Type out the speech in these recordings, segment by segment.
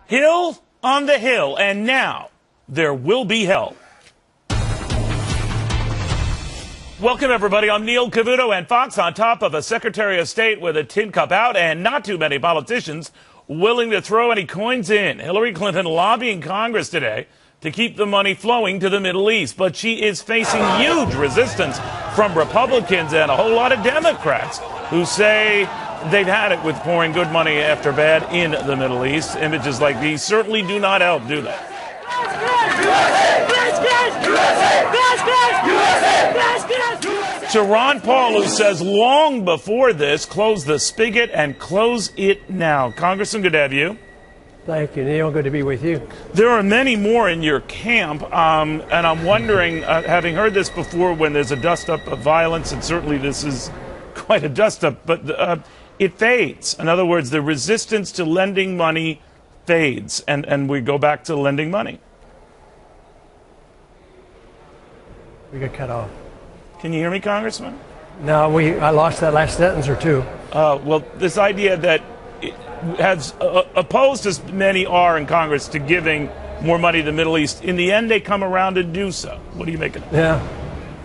Hill on the hill, and now there will be hell. Welcome, everybody. I'm Neil Cavuto, and Fox on top of a Secretary of State with a tin cup out and not too many politicians willing to throw any coins in. Hillary Clinton lobbying Congress today to keep the money flowing to the Middle East, but she is facing huge resistance from Republicans and a whole lot of Democrats who say they've had it with pouring good money after bad in the Middle East. Images like these certainly do not help, do they? To Ron Paul, who says long before this, close the spigot and close it now. Congressman, good to have you. Thank you, Neil. Good to be with you. There are many more in your camp, and I'm wondering, having heard this before, when there's a dust-up of violence, and certainly this is quite a dust-up, but it fades. In other words, the resistance to lending money fades, and we go back to lending money. We got cut off. Can you hear me, Congressman? No, I lost that last sentence or two. Well, this idea that has opposed, as many are in Congress, to giving more money to the Middle East, in the end they come around and do so. What do you make of that?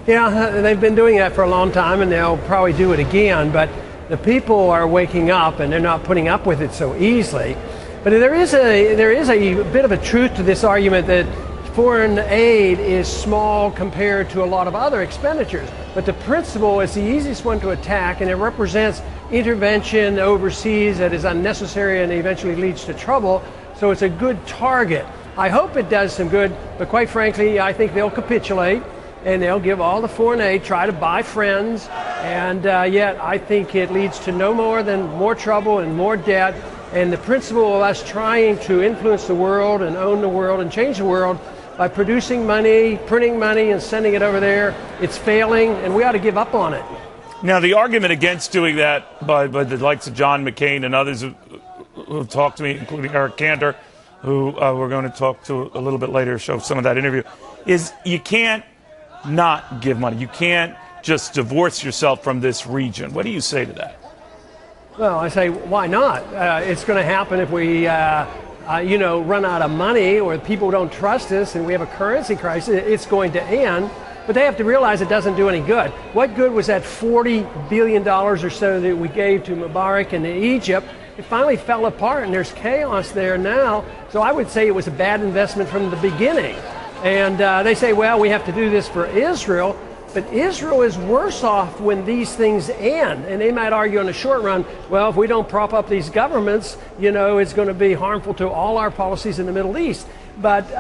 Yeah, they've been doing that for a long time, and they'll probably do it again, but the people are waking up, and they're not putting up with it so easily. But there is a bit of a truth to this argument that foreign aid is small compared to a lot of other expenditures. But the principle is the easiest one to attack, and it represents intervention overseas that is unnecessary and eventually leads to trouble. So it's a good target. I hope it does some good, but quite frankly, I think they'll capitulate and they'll give all the foreign aid, try to buy friends, and yet I think it leads to no more than more trouble and more debt. And the principle of us trying to influence the world and own the world and change the world by producing money, printing money, and sending it over there, it's failing, and we ought to give up on it. Now, the argument against doing that by the likes of John McCain and others who've talked to me, including Eric Cantor, who we're going to talk to a little bit later, show some of that interview, is you can't not give money. You can't just divorce yourself from this region. What do you say to that? Well, I say, why not? It's going to happen if we run out of money or people don't trust us and we have a currency crisis. It's going to end. But they have to realize it doesn't do any good. What good was that $40 billion or so that we gave to Mubarak and to Egypt? It finally fell apart, and there's chaos there now. So I would say it was a bad investment from the beginning. And they say, well, we have to do this for Israel. But Israel is worse off when these things end. And they might argue in the short run, well, if we don't prop up these governments, it's going to be harmful to all our policies in the Middle East. But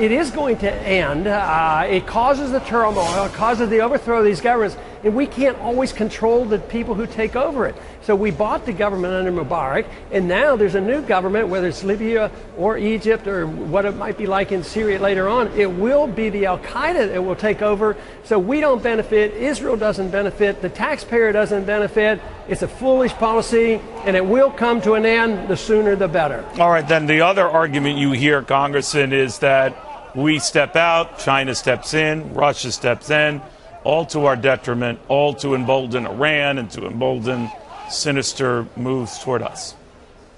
it is going to end. It causes the turmoil, it causes the overthrow of these governments, and we can't always control the people who take over it. So we bought the government under Mubarak, and now there's a new government, whether it's Libya or Egypt or what it might be like in Syria later on. It will be the Al-Qaeda that will take over. So we don't benefit, Israel doesn't benefit, the taxpayer doesn't benefit. It's a foolish policy, and it will come to an end. The sooner the better. All right, then the other argument you hear, Congressman, is that we step out, China steps in, Russia steps in, all to our detriment, all to embolden Iran and to embolden sinister moves toward us.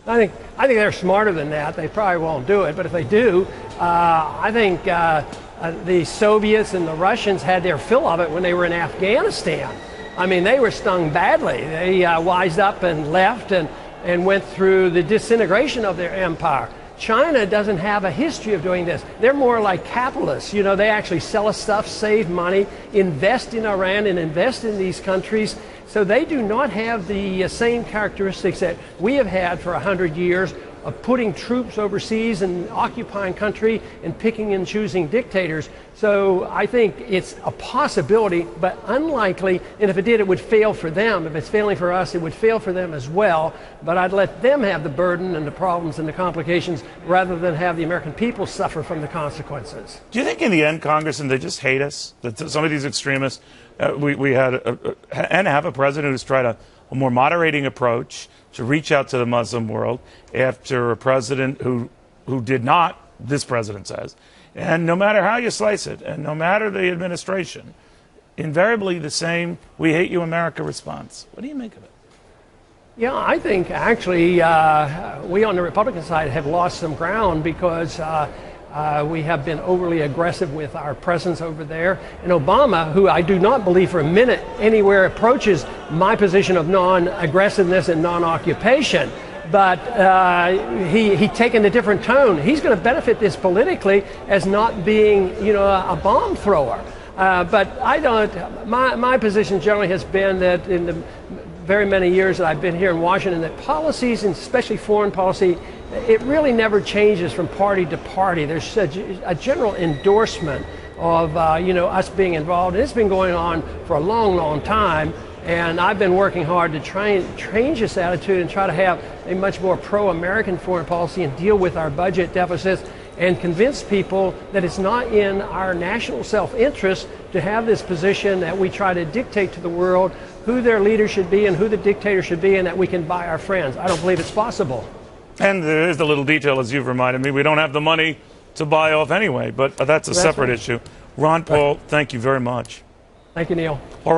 I think they're smarter than that. They probably won't do it, but if they do, I think the Soviets and the Russians had their fill of it when they were in Afghanistan. I mean, they were stung badly. They wised up and left and went through the disintegration of their empire. China doesn't have a history of doing this. They're more like capitalists. They actually sell us stuff, save money, invest in Iran and invest in these countries. So they do not have the same characteristics that we have had for 100 years of putting troops overseas and occupying country and picking and choosing dictators. So I think it's a possibility, but unlikely. And if it did, it would fail for them. If it's failing for us, it would fail for them as well. But I'd let them have the burden and the problems and the complications rather than have the American people suffer from the consequences. Do you think in the end, Congressman, they just hate us? That some of these extremists, we had and have a president who's tried a more moderating approach to reach out to the Muslim world after a president who did not, this president says, and no matter how you slice it, and no matter the administration, invariably the same "we hate you, America" response. What do you make of it? Yeah, I think actually we on the Republican side have lost some ground because we have been overly aggressive with our presence over there. And Obama, who I do not believe for a minute anywhere approaches my position of non-aggressiveness and non-occupation, but he's taken a different tone. He's going to benefit this politically as not being, a bomb thrower. But I don't. My position generally has been that in the very many years that I've been here in Washington, that policies, and especially foreign policy, it really never changes from party to party. There's a general endorsement of us being involved, and it's been going on for a long, long time. And I've been working hard to try and change this attitude and try to have a much more pro-American foreign policy and deal with our budget deficits and convince people that it's not in our national self-interest to have this position that we try to dictate to the world who their leader should be and who the dictator should be, and that we can buy our friends. I don't believe it's possible. And there is the little detail, as you've reminded me, we don't have the money to buy off anyway, but that's a separate issue. Ron Paul, thank you very much. Thank you, Neil. All right.